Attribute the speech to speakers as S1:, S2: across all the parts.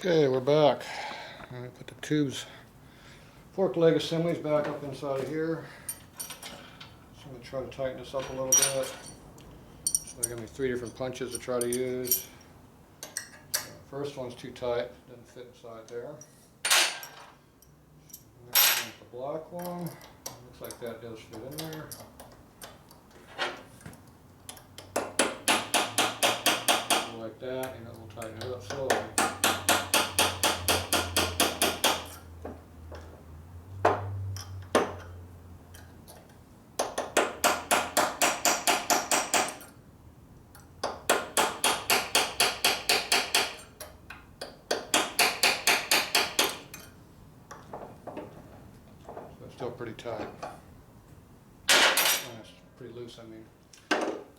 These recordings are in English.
S1: Okay, we're back. I'm going to put the tubes, fork leg assemblies back up inside of here. So I'm going to try to tighten this up a little bit. So I got me 3 different punches to try to use. First one's too tight, doesn't fit inside there. Next one's the black one. Looks like that does fit in there. Like that, and then we'll tighten it up slowly. Still pretty tight. It's pretty loose, I mean.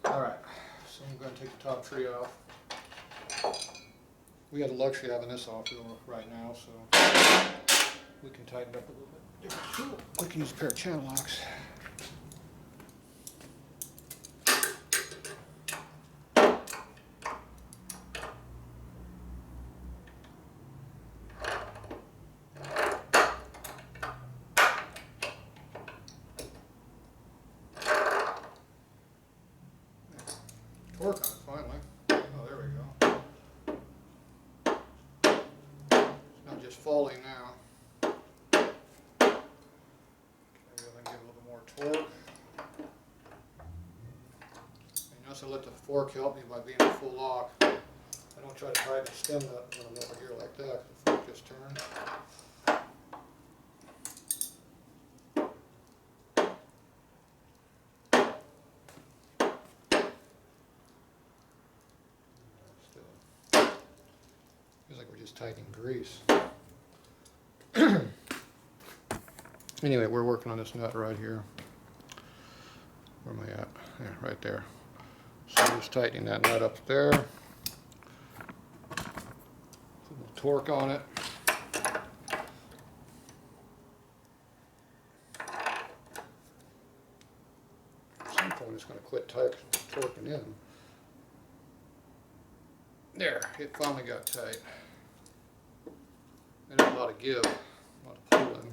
S1: Alright, so I'm going to take the top tree off. We have the luxury of having this off right now, so we can tighten it up a little bit. We can use a pair of channel locks. Torque on it finally. Oh, there we go. It's not just falling now. Okay, we'll then give it a little more torque. And notice I let the fork help me by being in full lock. I don't try to tighten the stem nut when I'm over here like that. The fork just turns. Feels like we're just tightening grease. Anyway, we're working on this nut right here. Where am I at? Yeah, right there. So I'm just tightening that nut up there. Put a little torque on it. At some point it's going to quit torquing in. There, it finally got tight. There's a lot of give, a lot of pulling.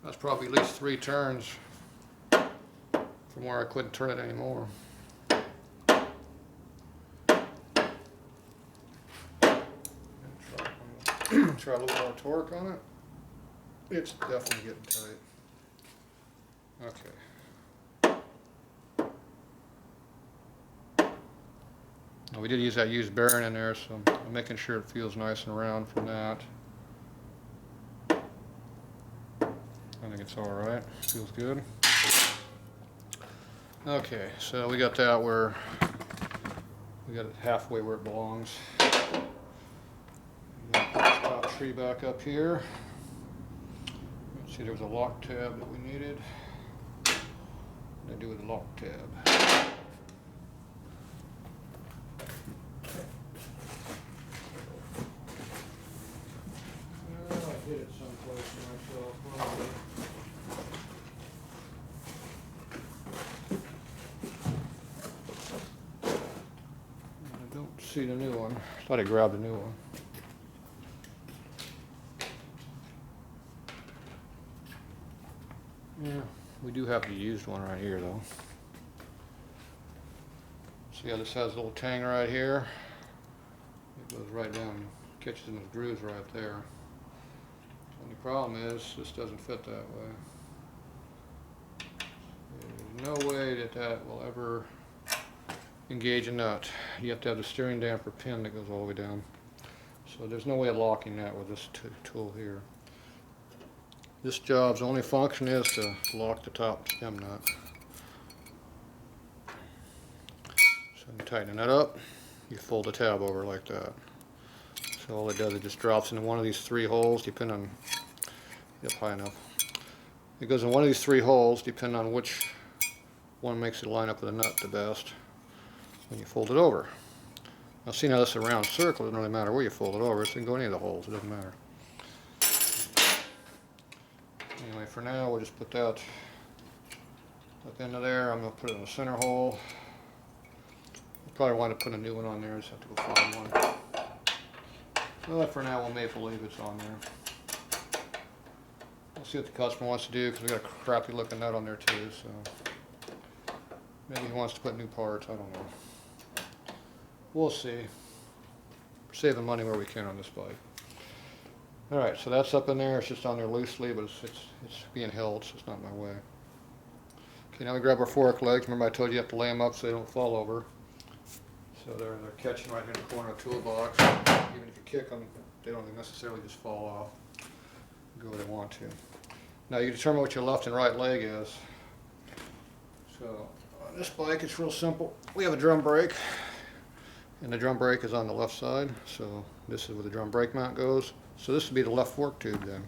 S1: That's probably at least 3 turns from where I couldn't turn it anymore. Try a little more torque on it. It's definitely getting tight. Okay. We did use that used bearing in there, so I'm making sure it feels nice and round from that. I think it's alright, feels good. Okay, so we got that where, we got it halfway where it belongs. Put this top tree back up here. Let's see, there was a lock tab that we needed. What did I do with the lock tab? Hit it someplace myself, probably. I don't see the new one. Thought I grabbed the new one. Yeah, we do have the used one right here though. See how this has a little tang right here? It goes right down, catches in those grooves right there. Only problem is, this doesn't fit that way. There's no way that that will ever engage a nut. You have to have the steering damper pin that goes all the way down. So there's no way of locking that with this tool here. This job's only function is to lock the top stem nut. So I'm tightening that up. You fold the tab over like that. So all it does, it just drops into one of these 3 holes, depending on, up high enough. It goes in one of these 3 holes, depending on which one makes it line up with the nut the best. When you fold it over. Now see, now this is a round circle, it doesn't really matter where you fold it over, it can go in any of the holes, it doesn't matter. Anyway, for now we'll just put that up into there. I'm going to put it in the center hole. Probably wind up putting a new one on there, just have to go find one. But for now, we'll maple leave it's on there. We'll see what the customer wants to do because we got a crappy looking nut on there too. So maybe he wants to put new parts. I don't know. We'll see. We're saving money where we can on this bike. All right, so that's up in there. It's just on there loosely, but it's being held, so it's not in my way. Okay, now we grab our fork legs. Remember I told you have to lay them up so they don't fall over. So they're catching right here in the corner of the toolbox. Even if you kick them, they don't necessarily just fall off. Go where they want to. Now you determine what your left and right leg is. So on this bike, it's real simple. We have a drum brake, and the drum brake is on the left side. So this is where the drum brake mount goes. So this would be the left fork tube then,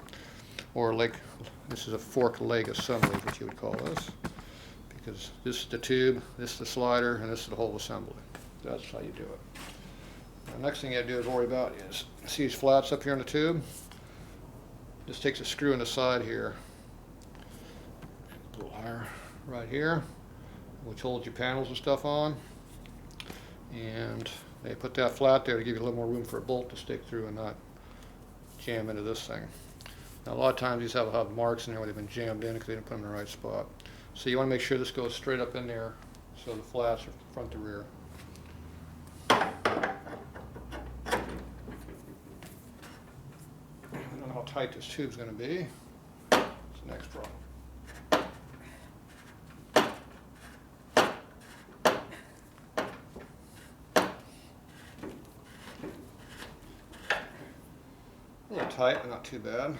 S1: or leg. This is a fork leg assembly, what you would call this, because this is the tube, this is the slider, and this is the whole assembly. That's how you do it. The next thing you have to do is worry about is see these flats up here in the tube. This takes a screw in the side here, a little higher, right here, which holds your panels and stuff on. And they put that flat there to give you a little more room for a bolt to stick through and not jam into this thing. Now a lot of times these have marks in there where they've been jammed in because they didn't put them in the right spot. So you want to make sure this goes straight up in there so the flats are front to rear. I don't know how tight this tube's going to be. It's the next problem. A little tight, but not too bad.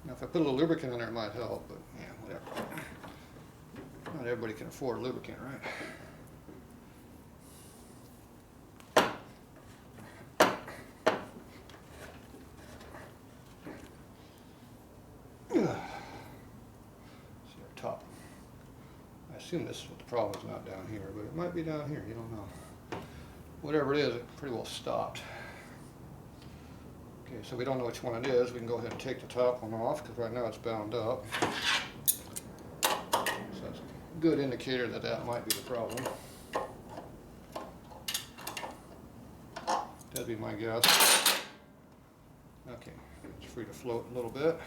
S1: Now if I put a little lubricant in there, it might help, but yeah, whatever. Not everybody can afford lubricant, right? See our top. I assume this is what the problem is, not down here, but it might be down here, you don't know. Whatever it is, it pretty well stopped. Okay, so we don't know which one it is. We can go ahead and take the top one off because right now it's bound up. So that's a good indicator that that might be the problem. That'd be my guess. Okay, it's free to float a little bit.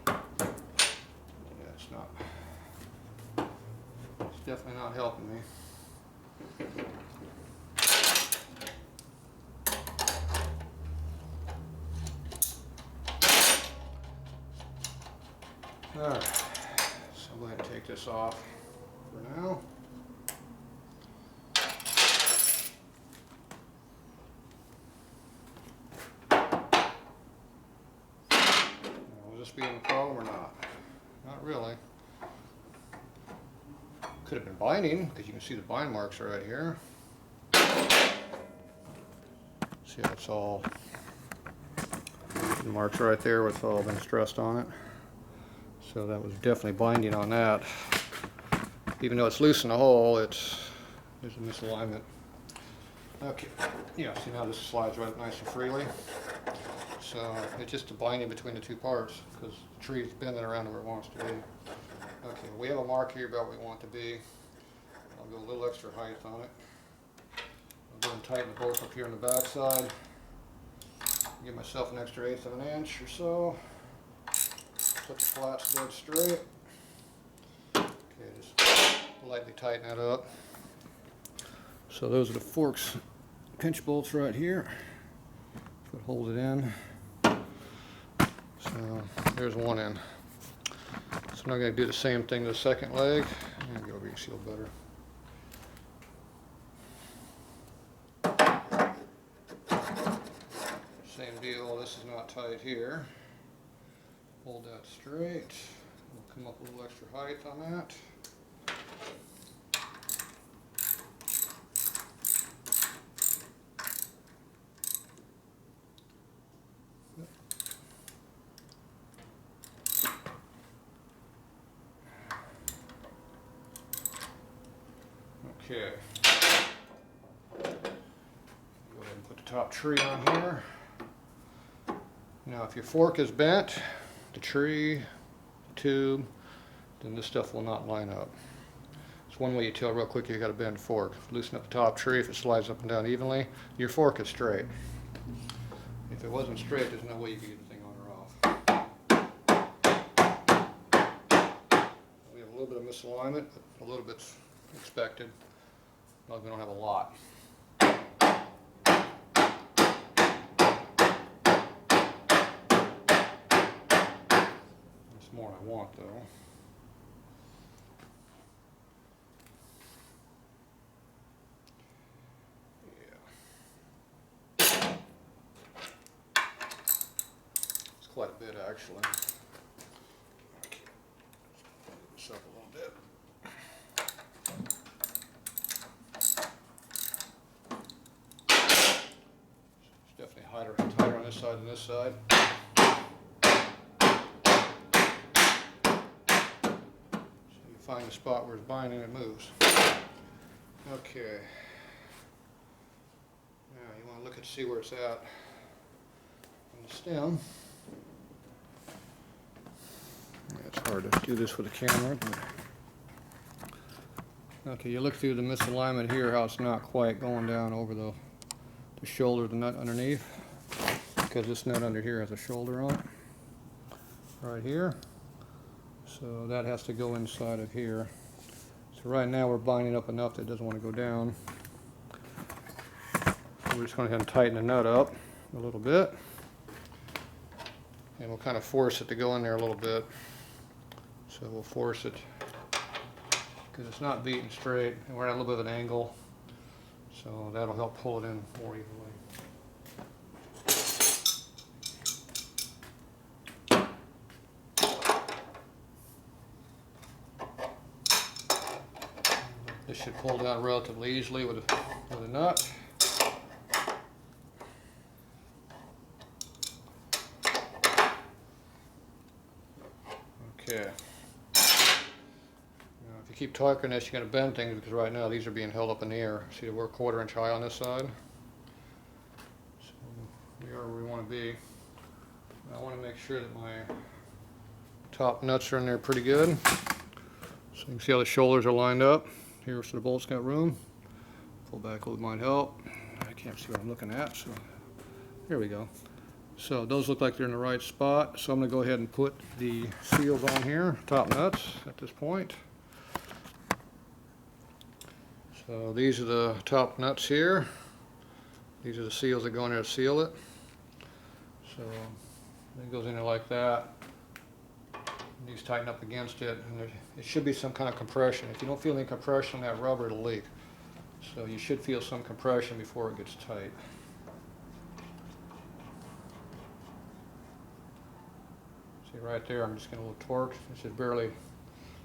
S1: Yeah, it's not. It's definitely not helping me. Alright, so I'm going to take this off for now. Will this be a problem or not? Not really. Could have been binding, because you can see the bind marks are right here. See how it's all, the marks right there with all been stressed on it. So that was definitely binding on that. Even though it's loose in the hole, there's a misalignment. Okay, yeah, see now this slides right nice and freely. So it's just a binding between the two parts because the tree is bending around where it wants to be. Okay, we have a mark here about where we want it to be. I'll go a little extra height on it. I'll go and tighten the bolt up here on the back side. Give myself an extra 1/8 of an inch or so. Put the flats dead straight. Okay, just lightly tighten that up. So those are the forks, pinch bolts right here. Put hold it in. So there's one in. So now I'm going to do the same thing to the second leg. And go over your seal better. Same deal, this is not tight here. Hold that straight. We'll come up a little extra height on that. Okay. Go ahead and put the top tree on here. Now if your fork is bent, the tree, the tube, then this stuff will not line up. It's one way you tell real quick you got to bend the fork. Loosen up the top tree. If it slides up and down evenly, your fork is straight. If it wasn't straight, there's no way you could get the thing on or off. We have a little bit of misalignment, but a little bit's expected. Well, we don't have a lot. That's more than I want, though. Quite a bit, actually. Okay. Let's move this up a little bit. It's definitely tighter on this side than this side. So you find the spot where it's binding, it moves. Okay. Now you want to look and see where it's at on the stem. It's hard to do this with a camera, but okay, you look through the misalignment here, how it's not quite going down over the shoulder of the nut underneath, because this nut under here has a shoulder on it, right here. So that has to go inside of here. So right now we're binding up enough that it doesn't want to go down. So we're just going to go ahead and tighten the nut up a little bit, and we'll kind of force it to go in there a little bit. So we'll force it because it's not beaten straight, and we're at a little bit of an angle, so that'll help pull it in more evenly. This should pull down relatively easily with a nut. Okay. If you keep torquing this, you're going to bend things, because right now these are being held up in the air. See, we're 1/4 inch high on this side. So we are where we want to be. I want to make sure that my top nuts are in there pretty good. So you can see how the shoulders are lined up. Here, so the bolt's got room. Pull back a little might help. I can't see what I'm looking at, so here we go. So those look like they're in the right spot. So I'm going to go ahead and put the seals on here, top nuts at this point. So these are the top nuts here. These are the seals that go in there to seal it. So it goes in there like that. And these tighten up against it, and there should be some kind of compression. If you don't feel any compression on that rubber, it'll leak. So you should feel some compression before it gets tight. See right there, I'm just getting a little torque. This is barely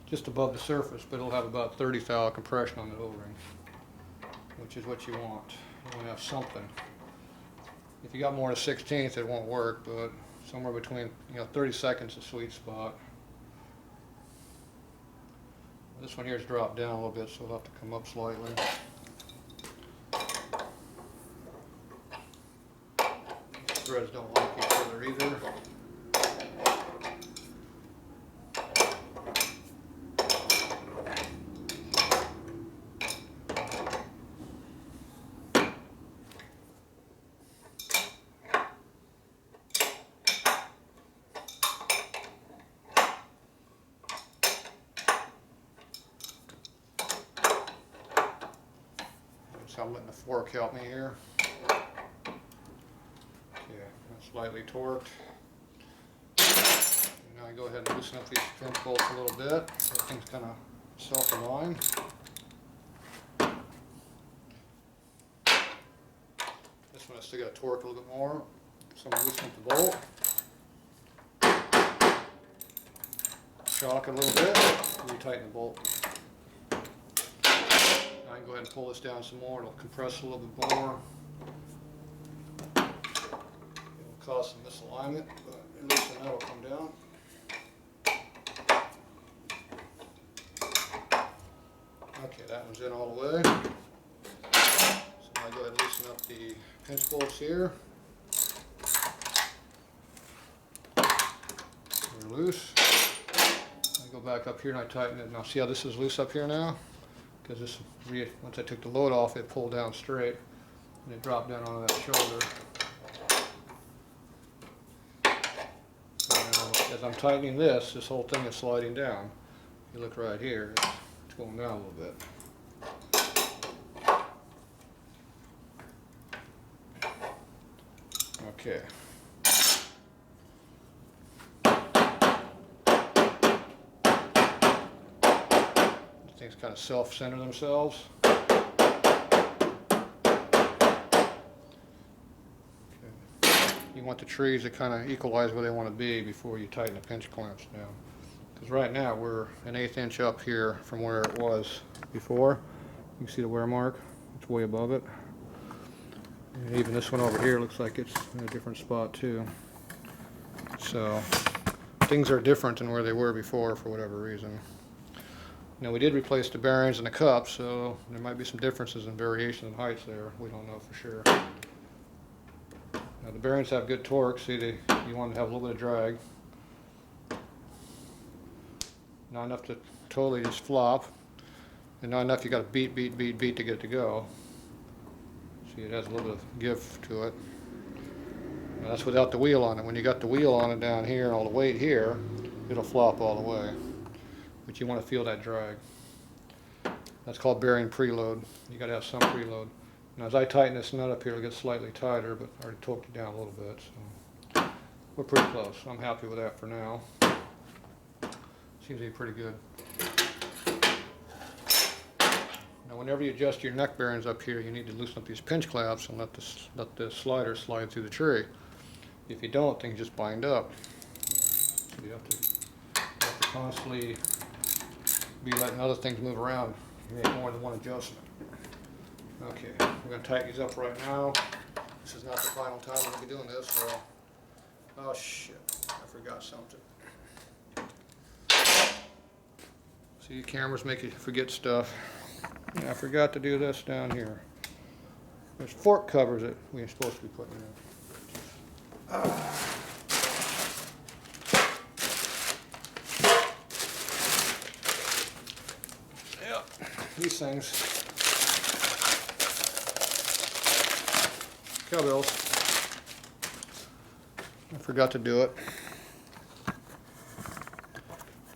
S1: just above the surface, but it'll have about 30 thou compression on the O-ring, which is what you want. You want to have something. If you got more than 1/16, it won't work, but somewhere between 30 seconds is a sweet spot. This one here is dropped down a little bit, so it'll have to come up slightly. Threads don't like each other either. So I'm letting the fork help me here. Okay, that's slightly torqued. And now I go ahead and loosen up these pinch bolts a little bit so things kind of self-align. This one I still got to torque a little bit more. So I'm going to loosen up the bolt. Shock it a little bit, retighten the bolt. I can go ahead and pull this down some more. It'll compress a little bit more. It'll cause some misalignment, but at least the nut will come down. Okay, that one's in all the way. So now I go ahead and loosen up the pinch bolts here. They're loose. I go back up here and I tighten it. Now see how this is loose up here now? because this once I took the load off, it pulled down straight and it dropped down onto that shoulder. Now, as I'm tightening this whole thing is sliding down. If you look right here, it's going down a little bit. Okay. Things kind of self-center themselves. Okay. You want the trees to kind of equalize where they want to be before you tighten the pinch clamps down. Because right now we're an 1/8 inch up here from where it was before. You can see the wear mark. It's way above it. And even this one over here looks like it's in a different spot too. So things are different than where they were before for whatever reason. Now we did replace the bearings and the cups, so there might be some differences in variation in heights there. We don't know for sure. Now the bearings have good torque. See, you want to have a little bit of drag. Not enough to totally just flop, and not enough you got to beat to get it to go. See, it has a little bit of give to it. Now that's without the wheel on it. When you got the wheel on it down here and all the weight here, it'll flop all the way. But you want to feel that drag. That's called bearing preload. You got to have some preload. Now as I tighten this nut up here, it'll get slightly tighter, but I already torqued it down a little bit. So we're pretty close. I'm happy with that for now. Seems to be pretty good. Now whenever you adjust your neck bearings up here, you need to loosen up these pinch clamps and let the slider slide through the tree. If you don't, things just bind up. So you have to constantly be letting other things move around. You make more than one adjustment. Okay, we're going to tighten these up right now. This is not the final time we're going to be doing this, so... Oh shit, I forgot something. See, cameras make you forget stuff. Yeah, I forgot to do this down here. There's fork covers that we're supposed to be putting in. These things, cowbells, I forgot to do it.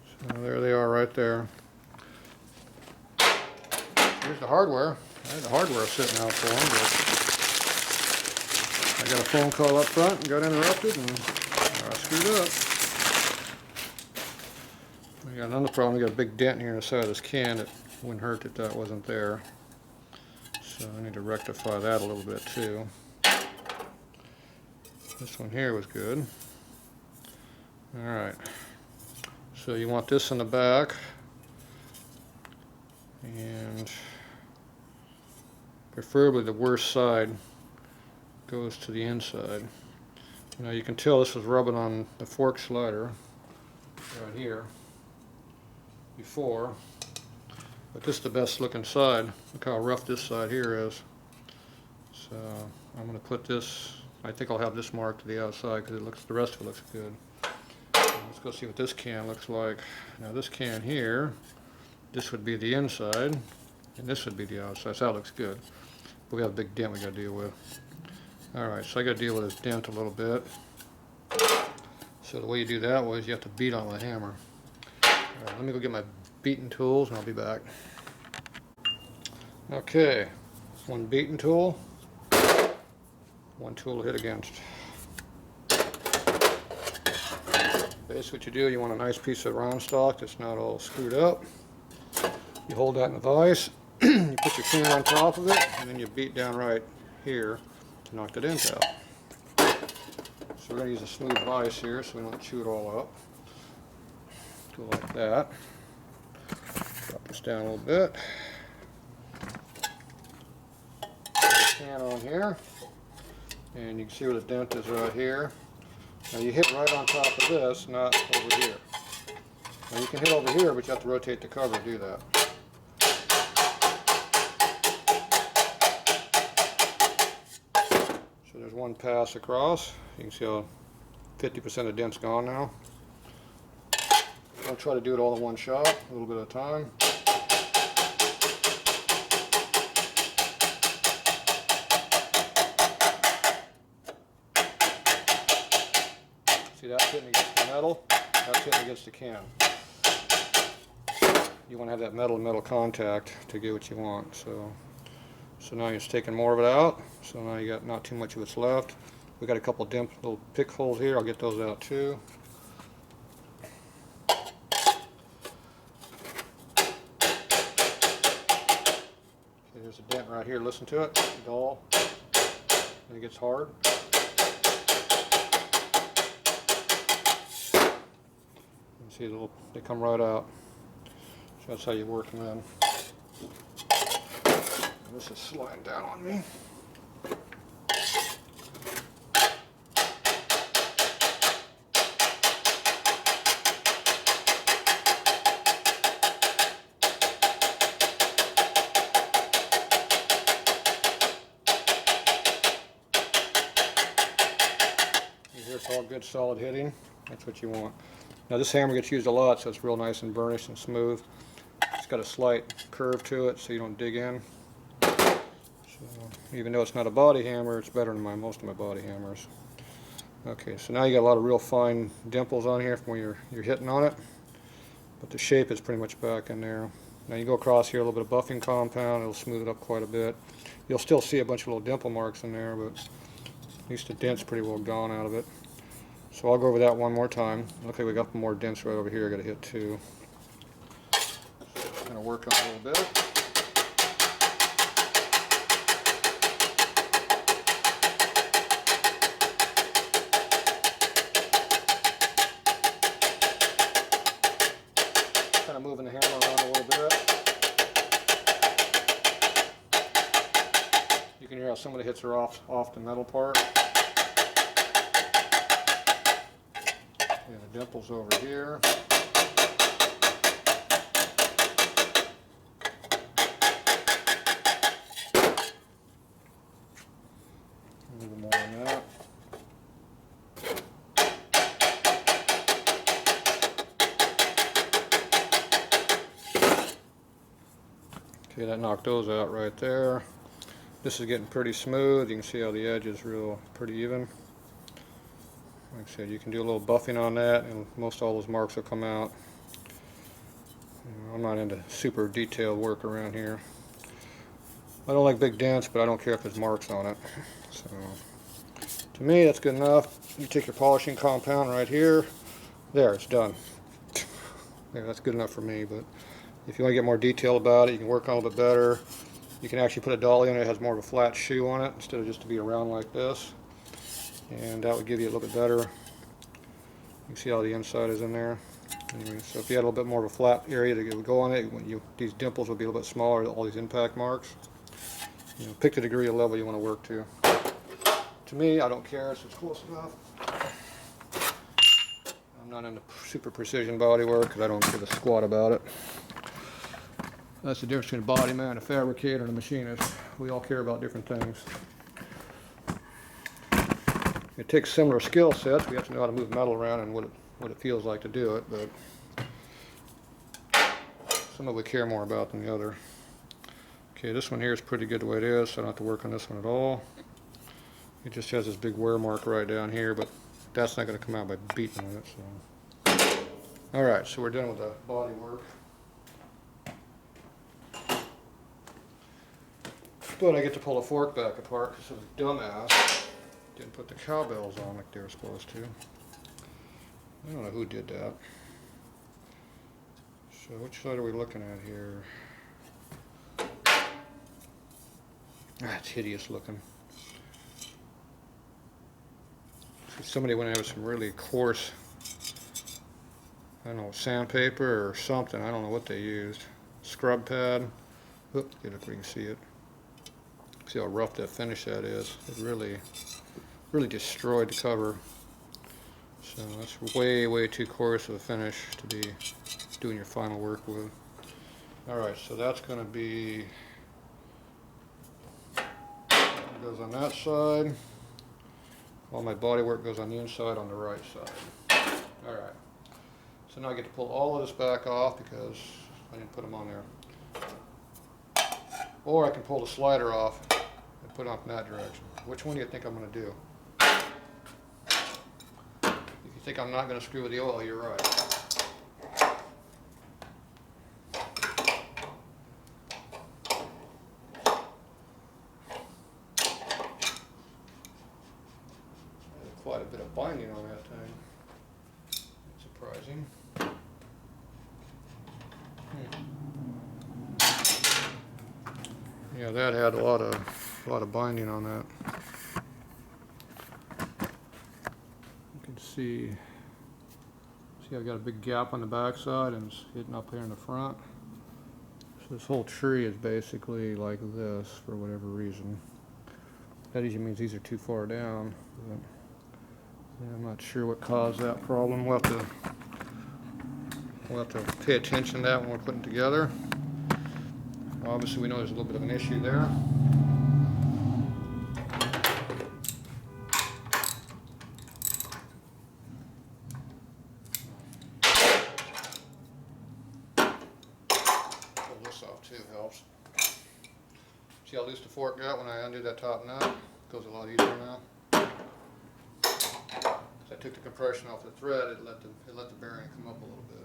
S1: So there they are right there. Here's the hardware. I had the hardware sitting out for them, but I got a phone call up front and got interrupted and I screwed up. We got another problem. We got a big dent here in the side of this can that wouldn't hurt if that wasn't there. So I need to rectify that a little bit too. This one here was good. Alright. So you want this in the back. And preferably the worst side goes to the inside. Now you can tell this was rubbing on the fork slider right here before. But this is the best looking side. Look how rough this side here is. So I'm going to put this, I think I'll have this marked to the outside because the rest of it looks good. Let's go see what this can looks like. Now this can here, this would be the inside and this would be the outside. So that looks good. But we have a big dent we got to deal with. Alright, so I got to deal with this dent a little bit. So the way you do that was you have to beat on with a hammer. Alright, let me go get my beating tools and I'll be back. Okay, one beating tool, one tool to hit against. Basically what you do, you want a nice piece of round stock that's not all screwed up. You hold that in a vise, you put your can on top of it, and then you beat down right here to knock the dent out. So we're going to use a smooth vise here so we don't chew it all up. Go like that. Drop this down a little bit. Put the can on here, and you can see where the dent is right here. Now you hit right on top of this, not over here. Now you can hit over here, but you have to rotate the cover to do that. So there's one pass across. You can see how 50% of the dent's gone now. I'll try to do it all in one shot, a little bit at a time. that's hitting against the metal, that's hitting against the can. You want to have that metal-to-metal contact to get what you want. So now you're just taking more of it out. So now you got not too much of it's left. We got a couple little pick holes here. I'll get those out too. Okay, there's a dent right here. Listen to it. Dull. And it gets hard. You can see they come right out. So that's how you work them in. And this is sliding down on me. It's all good solid hitting. That's what you want. Now this hammer gets used a lot, so it's real nice and burnished and smooth. It's got a slight curve to it so you don't dig in. So even though it's not a body hammer, it's better than most of my body hammers. Okay, so now you got a lot of real fine dimples on here from where you're hitting on it, but the shape is pretty much back in there. Now you go across here, a little bit of buffing compound, it'll smooth it up quite a bit. You'll still see a bunch of little dimple marks in there, but at least the dent's pretty well gone out of it. So I'll go over that one more time. Okay, we got more dents right over here I got to hit too. Just going to work on a little bit. Kind of moving the hammer around a little bit. You can hear how some of the hits are off the metal part. Yeah, the dimples over here. A little more on that. Okay, that knocked those out right there. This is getting pretty smooth. You can see how the edge is pretty even. Like I said, you can do a little buffing on that and most all those marks will come out. I'm not into super detailed work around here. I don't like big dents, but I don't care if there's marks on it. So to me that's good enough. You take your polishing compound right here. There, it's done. Yeah, that's good enough for me, but if you want to get more detail about it, you can work on it a little bit better. You can actually put a dolly on it that has more of a flat shoe on it instead of just to be around like this. And that would give you a little bit better. You can see how the inside is in there. Anyway, so if you had a little bit more of a flat area that would go on it, these dimples would be a little bit smaller, all these impact marks. Pick the degree of level you want to work to. To me, I don't care, so it's close enough. I'm not into super precision body work because I don't give a squat about it. That's the difference between a body man, a fabricator, and a machinist. We all care about different things. It takes similar skill sets. We have to know how to move metal around and what it feels like to do it, but some of it we care more about than the other. Okay, this one here is pretty good the way it is, so I don't have to work on this one at all. It just has this big wear mark right down here, but that's not going to come out by beating with it. So, all right, so we're done with the body work. But I get to pull the fork back apart because of the dumbass didn't put the cowbells on like they were supposed to. I don't know who did that. So which side are we looking at here? That's hideous looking. Somebody went in with some really coarse, I don't know, sandpaper or something. I don't know what they used. Scrub pad. Oop, get up where you can see it. See how rough that finish that is. It really destroyed the cover. So that's way too coarse of a finish to be doing your final work with. Alright, so that's going to be, goes on that side. All my body work goes on the inside on the right side. Alright, so now I get to pull all of this back off because I didn't put them on there. Or I can pull the slider off and put it off in that direction. Which one do you think I'm going to do? You can think I'm not going to screw with the oil, you're right. Quite a bit of binding on that thing. That's surprising. Yeah, that had a lot of binding on that. You can see I've got a big gap on the back side and it's hitting up here in the front. So this whole tree is basically like this for whatever reason. That usually means these are too far down. But yeah, I'm not sure what caused that problem. We'll have to pay attention to that when we're putting it together. Obviously we know there's a little bit of an issue there. Pull this off too helps. See how loose the fork got when I undo that top nut? It goes a lot easier now. As I took the compression off the thread, it let the bearing come up a little bit.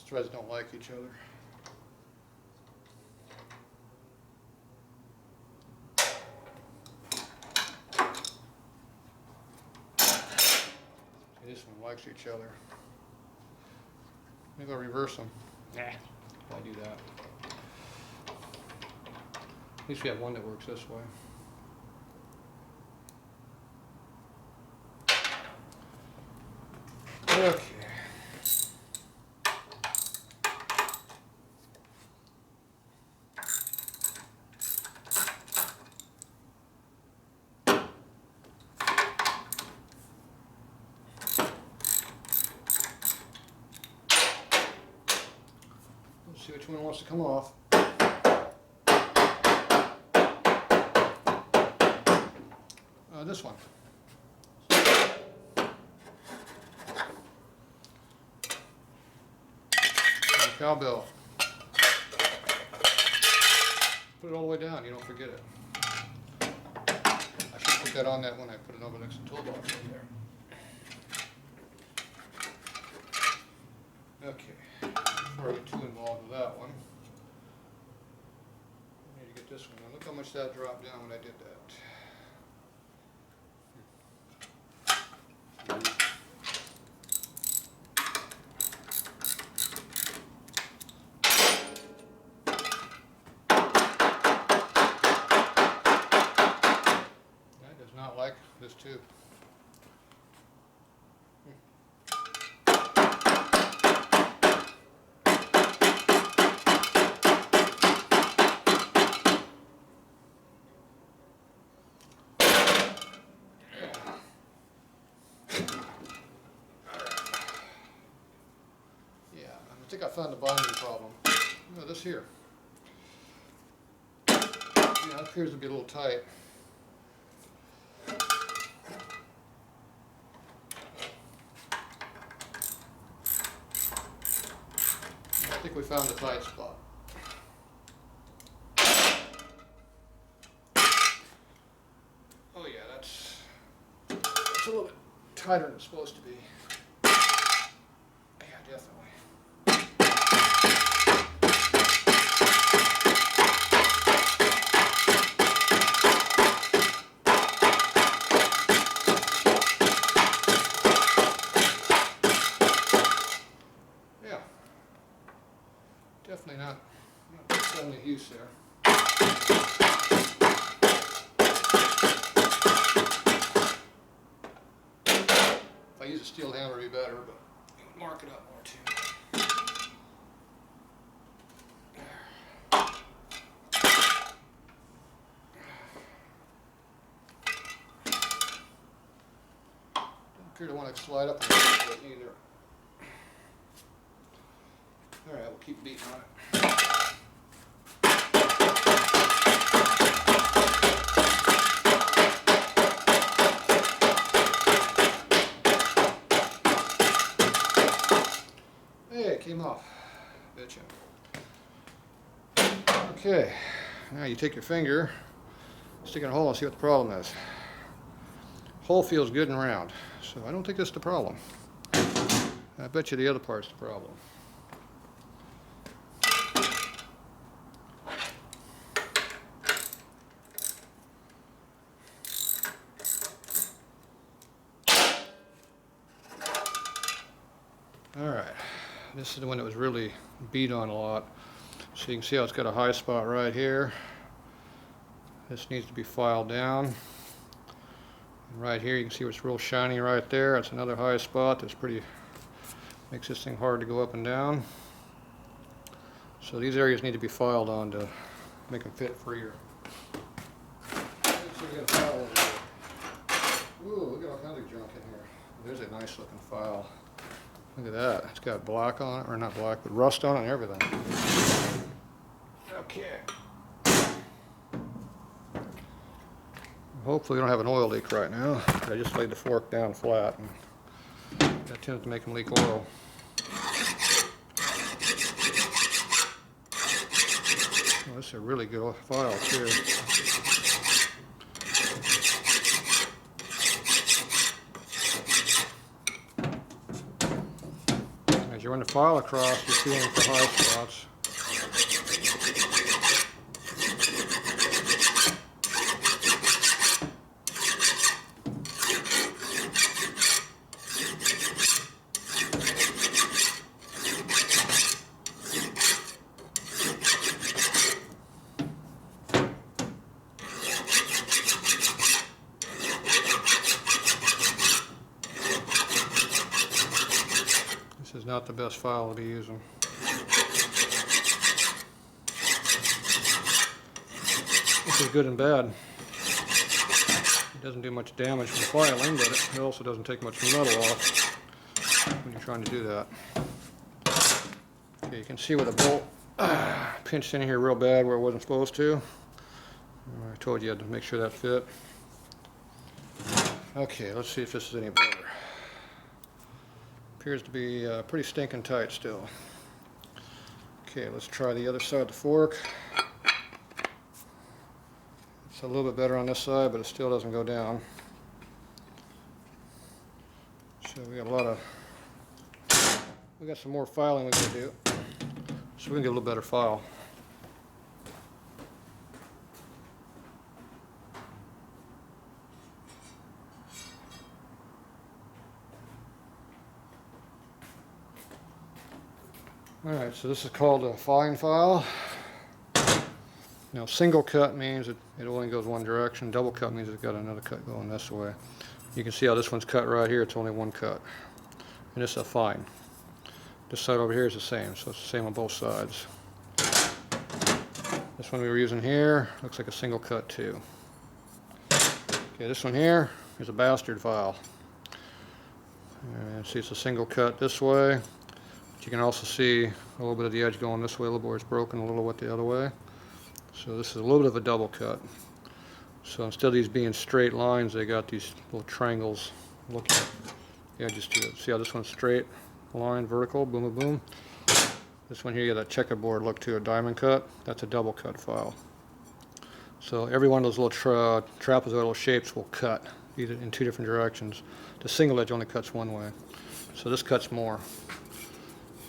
S1: Threads don't like each other. See, this one likes each other. Maybe I'll reverse them. Nah, why do that? At least we have one that works this way. Okay. Let's see which one wants to come off. This one. Cowbell. Put it all the way down, you don't forget it. I should put that on that when I put it over next to the toolbox right there. Okay, before I get too involved with that one, I need to get this one on. Look how much that dropped down when I did that. Not like this tube. Yeah, I think I found the binding problem. No, this here. Yeah, it appears to be a little tight. I think we found the tight spot. Oh yeah, that's a little bit tighter than it's supposed to be. Yeah, definitely. Definitely not only use there. If I use a steel hammer, it'd be better, but it would mark it up more too. Don't appear to want to slide up a little bit either. Alright, we'll keep beating on it. Hey, it came off. Betcha. Okay, now you take your finger, stick in a hole and see what the problem is. Hole feels good and round, so I don't think that's the problem. I bet you the other part's the problem. Alright, this is the one that was really beat on a lot. So you can see how it's got a high spot right here. This needs to be filed down. And right here you can see it's real shiny right there. That's another high spot that's pretty, makes this thing hard to go up and down. So these areas need to be filed on to make them fit freer. So we got a file over here. Ooh, look at all kinds of junk in here. There's a nice looking file. Look at that. It's got black on it, or not black, but rust on it and everything. Okay. Hopefully we don't have an oil leak right now. I just laid the fork down flat, and that tends to make them leak oil. Oh, this is a really good file too. As you run the file across, you're feeling for high spots. This is not the best file to be using. This is good and bad. It doesn't do much damage from filing, but it also doesn't take much metal off when you're trying to do that. Okay, you can see where the bolt pinched in here real bad where it wasn't supposed to. I told you I had to make sure that fit. Okay, let's see if this is any better. Appears to be pretty stinking tight still. Okay, let's try the other side of the fork. It's a little bit better on this side, but it still doesn't go down. So we got some more filing we gotta do, so we can get a little better file. Alright, so this is called a fine file. Now single cut means it only goes one direction. Double cut means it's got another cut going this way. You can see how this one's cut right here. It's only one cut. And this is a fine. This side over here is the same, so it's the same on both sides. This one we were using here looks like a single cut too. Okay, this one here is a bastard file. And see, it's a single cut this way. You can also see a little bit of the edge going this way, a little where it's broken, a little bit the other way. So this is a little bit of a double cut. So instead of these being straight lines, they got these little triangles looking at the edges to it. See how this one's straight line, vertical, boom, boom, boom. This one here, you got that checkerboard look to a diamond cut. That's a double cut file. So every one of those little trapezoidal shapes will cut either in two different directions. The single edge only cuts one way. So this cuts more.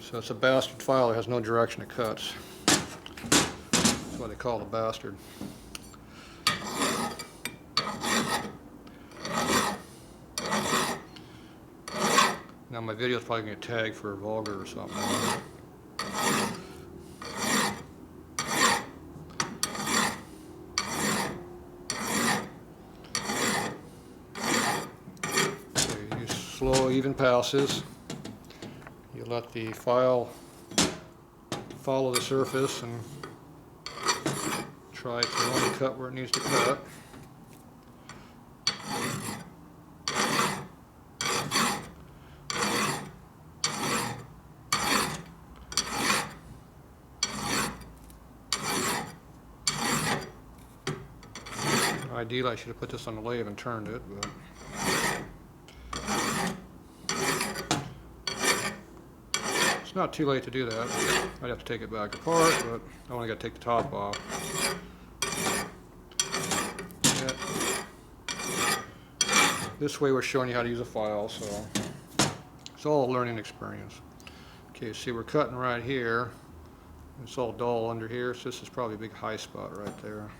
S1: So it's a bastard file that has no direction it cuts. That's why they call it a bastard. Now my video is probably going to get tagged for vulgar or something. So you use slow, even passes. You let the file follow the surface and try to only cut where it needs to cut. Ideally, I should have put this on the lathe and turned it, but it's not too late to do that. I'd have to take it back apart, but I only got to take the top off. Yeah. This way we're showing you how to use a file, so it's all a learning experience. Okay, see we're cutting right here. It's all dull under here, so this is probably a big high spot right there.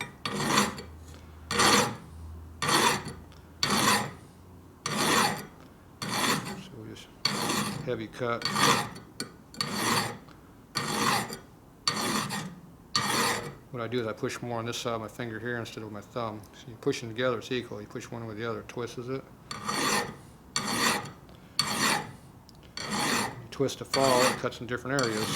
S1: So we just heavy cut. What I do is I push more on this side of my finger here instead of my thumb. So you push them together, it's equal. You push one with the other, it twists it. You twist the file, it cuts in different areas.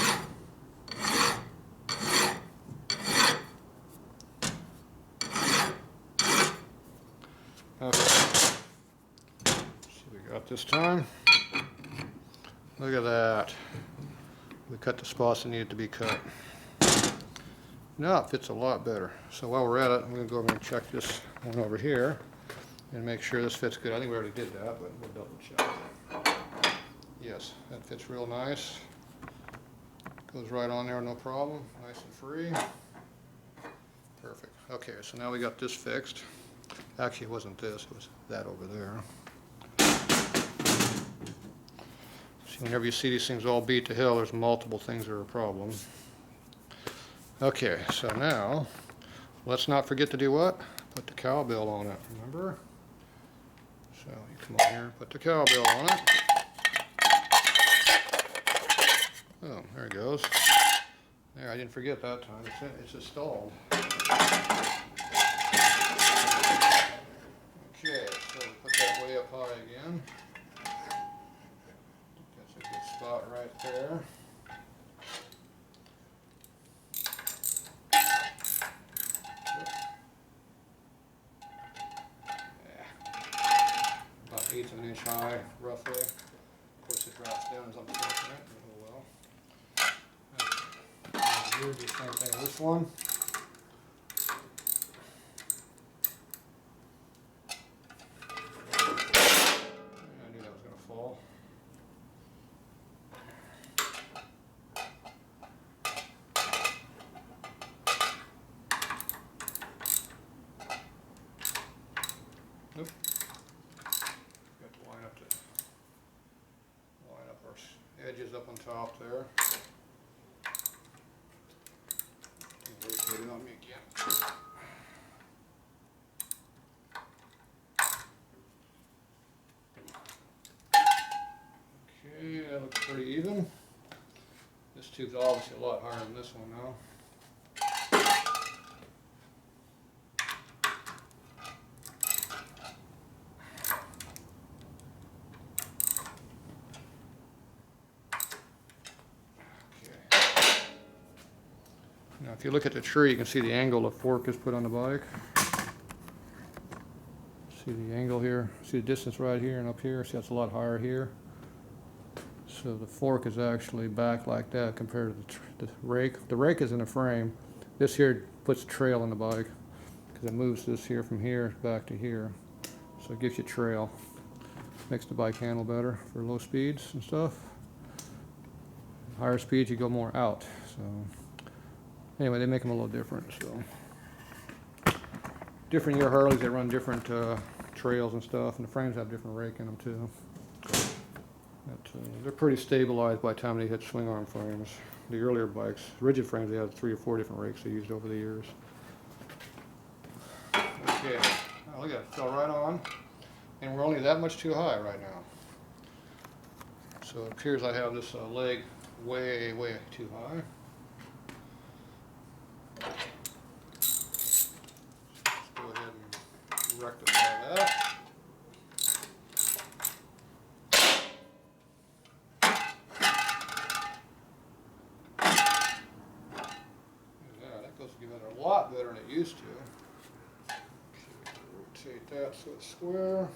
S1: Okay. See what we got this time. Look at that. We cut the spots that needed to be cut. Now it fits a lot better. So while we're at it, I'm going to go over and check this one over here and make sure this fits good. I think we already did that, but we'll double check. Yes, that fits real nice. Goes right on there, no problem. Nice and free. Perfect. Okay, so now we got this fixed. Actually, it wasn't this, it was that over there. See, whenever you see these things all beat to hell, there's multiple things that are a problem. Okay, so now, let's not forget to do what? Put the cowbell on it, remember? So you come over here and put the cowbell on it. Oh, there it goes. There, I didn't forget that time. It's installed. Okay, so put that way up high again. That's a good spot right there. About 1/8 of an inch high, roughly. Of course, it drops down as I'm pushing it. Oh well. Here, do the same thing with this one. I knew that was going to fall. Nope. Got to line up our edges up on top there. Rotate it on me again. Okay, that looks pretty even. This tube's obviously a lot higher than this one now. Now if you look at the tree, you can see the angle the fork is put on the bike. See the angle here? See the distance right here and up here? See that's a lot higher here. So the fork is actually back like that compared to the rake. The rake is in the frame. This here puts trail on the bike because it moves this here from here back to here. So it gives you trail. Makes the bike handle better for low speeds and stuff. Higher speeds you go more out. So anyway, they make them a little different. So different year Harleys, they run different trails and stuff, and the frames have different rake in them too. But, they're pretty stabilized by the time they hit swing arm frames. The earlier bikes, rigid frames, they had 3 or 4 different rakes they used over the years. Okay, now look at it, fell right on, and we're only that much too high right now. So it appears I have this leg way, way too high. Let's go ahead and rectify that. A lot better than it used to. Okay, rotate that so it's square.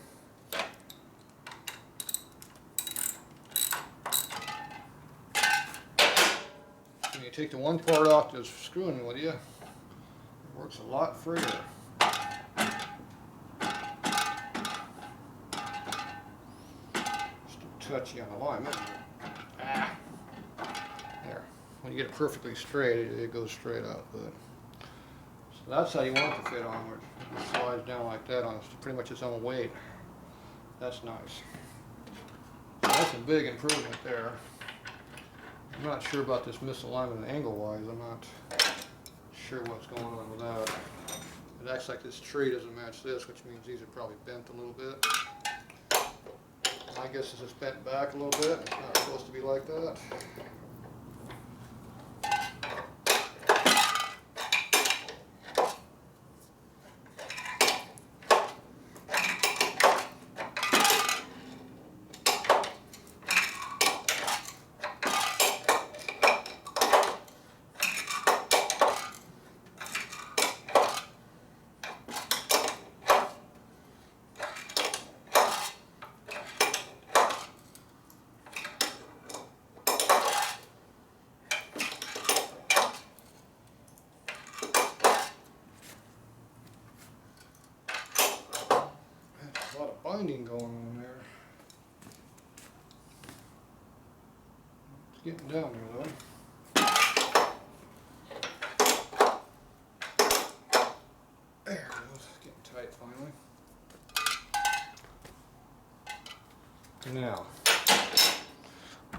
S1: When you take the one part off that's screwing with you, it works a lot freer. touchy on alignment. Ah. There. When you get it perfectly straight, it goes straight up. But so that's how you want it to fit on, where it slides down like that on pretty much its own weight. That's nice. So that's a big improvement there. I'm not sure about this misalignment angle-wise. I'm not sure what's going on with that. It acts like this tree doesn't match this, which means these are probably bent a little bit. My guess is it's bent back a little bit. It's not supposed to be like that. A lot of binding going on there. It's getting down there though. There it goes, getting tight finally. Now,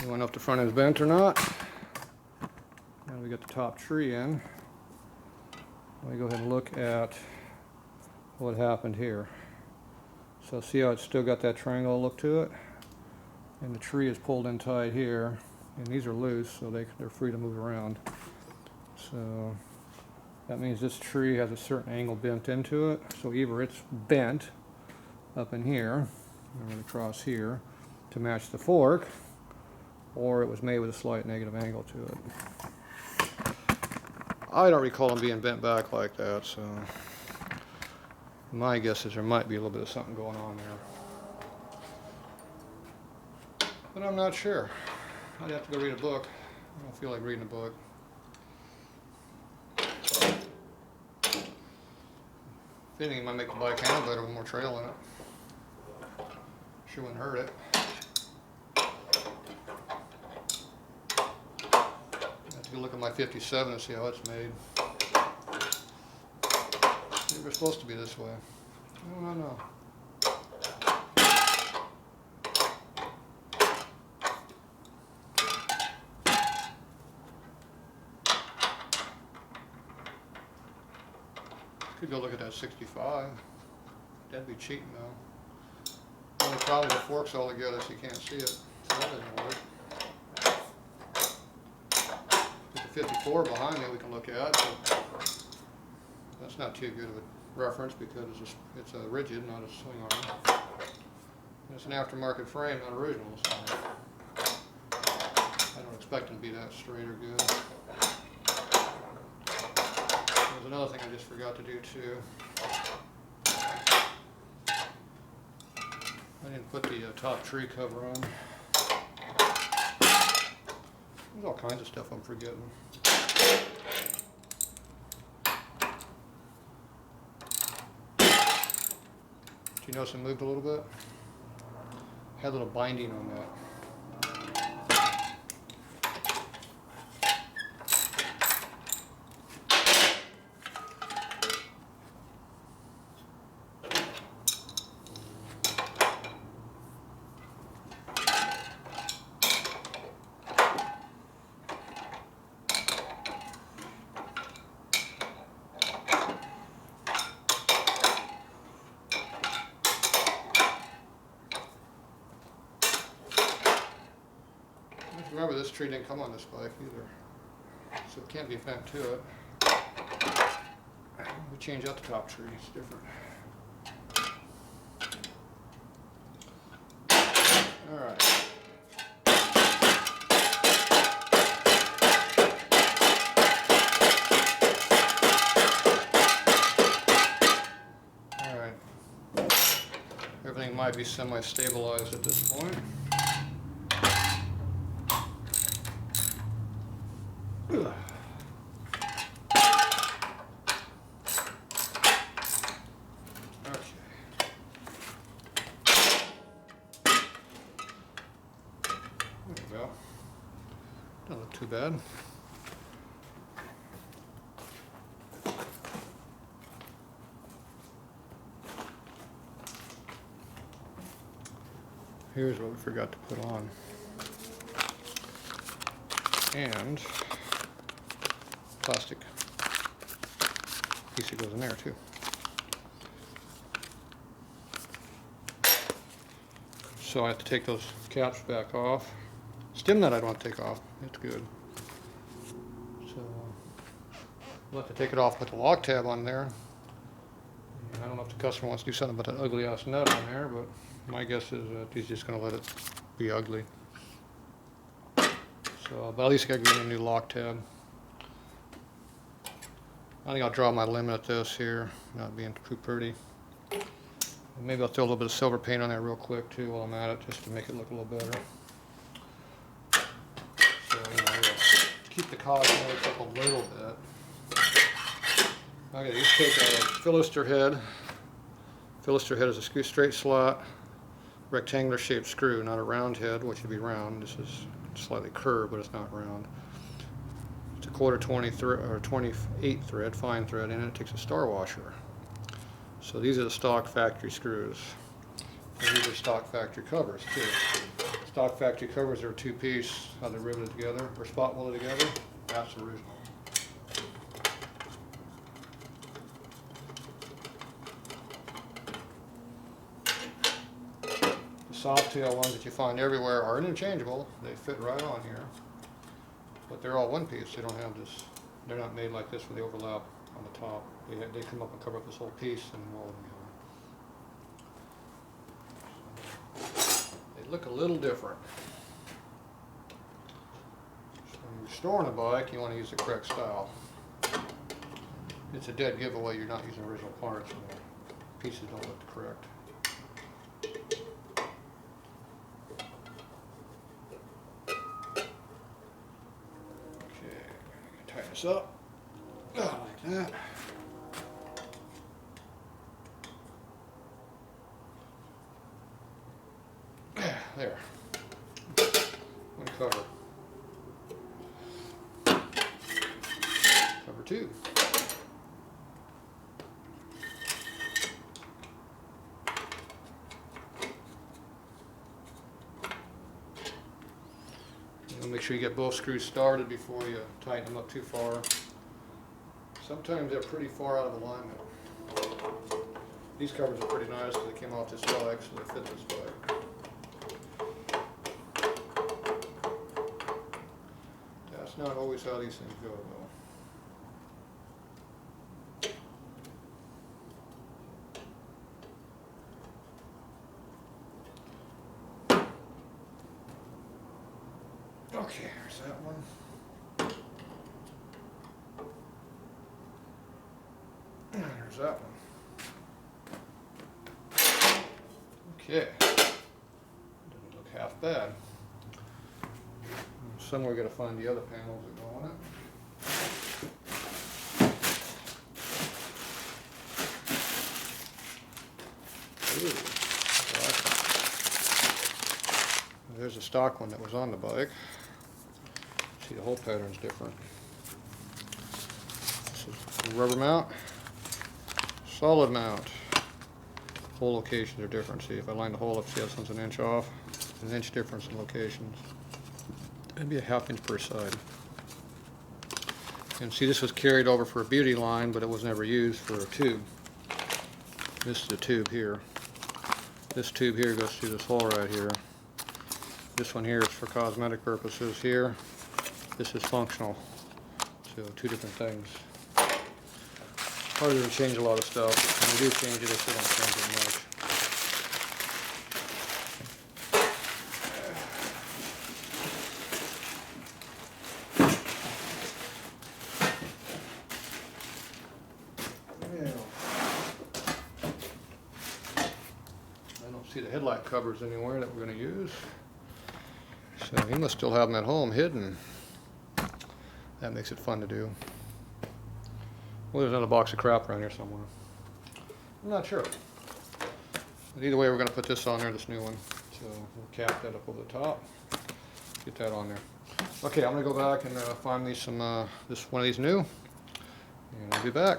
S1: you want to know if the front end's bent or not. Now we got the top tree in. Let me go ahead and look at what happened here. So see how it's still got that triangle look to it? And the tree is pulled in tight here, and these are loose, so they're free to move around. So that means this tree has a certain angle bent into it. So either it's bent up in here, or across here, to match the fork, or it was made with a slight negative angle to it. I don't recall them being bent back like that, so my guess is there might be a little bit of something going on there. But I'm not sure. I'd have to go read a book. I don't feel like reading a book. If anything, it might make the bike handle better with more trail in it. Sure wouldn't hurt it. Have to go look at my 57 and see how it's made. It was supposed to be this way. I don't know. Could go look at that 65. That'd be cheating though. Only problem with the forks all together so you can't see it. So that doesn't work. With the 54 behind me we can look at. But that's not too good of a reference because it's a rigid, not a swing arm. And it's an aftermarket frame, not original. So I don't expect them to be that straight or good. There's another thing I just forgot to do too. I didn't put the top tree cover on. There's all kinds of stuff I'm forgetting. Do you notice it moved a little bit? Had a little binding on that. Remember, this tree didn't come on this bike either, so it can't be bent to it. We change out the top tree, it's different. Alright. Alright. Everything might be semi-stabilized at this point. There you go. Don't look too bad. Here's what we forgot to put on. And plastic piece that goes in there too. So I have to take those caps back off. Stem nut I don't want to take off. It's good. So we'll have to take it off, put the lock tab on there. And I don't know if the customer wants to do something about that ugly ass nut on there, but my guess is that he's just going to let it be ugly. So, but at least I got to give him a new lock tab. I think I'll draw my limit at this here, not being too pretty. And maybe I'll throw a little bit of silver paint on there real quick too while I'm at it, just to make it look a little better. So, we'll keep the cosmetics up a little bit. Okay, just take a Philister head. Philister head is a straight slot, rectangular shaped screw, not a round head, which would be round. This is slightly curved, but it's not round. It's a 1/4 28 thread, fine thread, and it takes a star washer. So these are the stock factory screws. And these are stock factory covers too. Stock factory covers are a two-piece, how they're riveted together, or spot welded together. That's the original. The soft tail ones that you find everywhere are interchangeable. They fit right on here. But they're all one piece. They don't have this, they're not made like this where they overlap on the top. They come up and cover up this whole piece and weld them together. They look a little different. So when you're storing a bike, you want to use the correct style. It's a dead giveaway you're not using original parts and the pieces don't look correct. Tighten this up, like that. There. One cover. Cover two. Make sure you get both screws started before you tighten them up too far. Sometimes they're pretty far out of alignment. These covers are pretty nice because they came off this bike, so they fit this bike. That's not always how these things go, though. Okay, there's that one. And there's that one. Okay. Doesn't look half bad. Somewhere we've got to find the other panels that go on it. Ooh, there's a stock one that was on the bike. See, the whole pattern's different. This is rubber mount, solid mount. Hole locations are different. See, if I line the hole up, see this one's an inch off. An inch difference in locations. It'd be a ½ inch per side. And see, this was carried over for a beauty line, but it was never used for a tube. This is the tube here. This tube here goes through this hole right here. This one here is for cosmetic purposes here. This is functional. So two different things. Harder to change a lot of stuff. When we do change it, they still don't change it much. I don't see the headlight covers anywhere that we're going to use. So he must still have them at home hidden. That makes it fun to do. Well, there's another box of crap around here somewhere. I'm not sure. But either way, we're going to put this on there, this new one. So we'll cap that up over the top. Get that on there. Okay, I'm gonna go back and find me some this one of these new, and I'll be back.